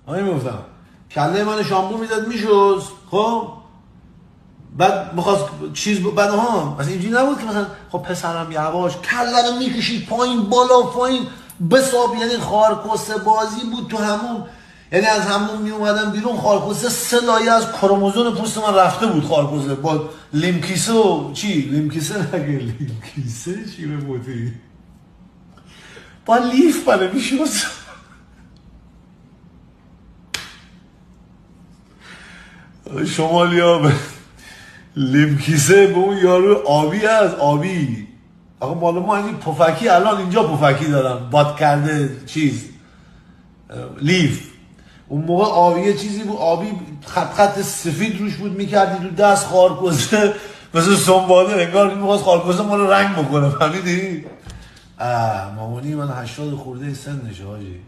همین میگفتم کله من شامپو میداد میشد، خب بعد میخواست چیز بعد مثلا اینجوری نبود که مثلا خب پسرم یواش کله رو میکشید پایین بالا پایین بساب، یعنی خارکسته بازی بود تو همون. یعنی از همون میومدم بیرون خارکسته 3 لایه از کروموزوم پوست من رفته بود، خارکسته با لیمکیسه و چی لیمکیسه نگه لیمکیسه چی به بودی با لیف بله میشد. شمالی ها لیمکیسه به اون یارو آبی از آبی. آقا مال ما این پفکی الان اینجا پفکی دارم باد کرده چیز لیف. اون موقع آبی چیزی بود، آبی خط خط سفید روش بود، میکردی تو دست خارکسته مثل سنباده، انگار میخواست خارکسته ما رو رنگ بکنه، فهمیدی؟ مامانی من 80 خورده سنشه حاجی.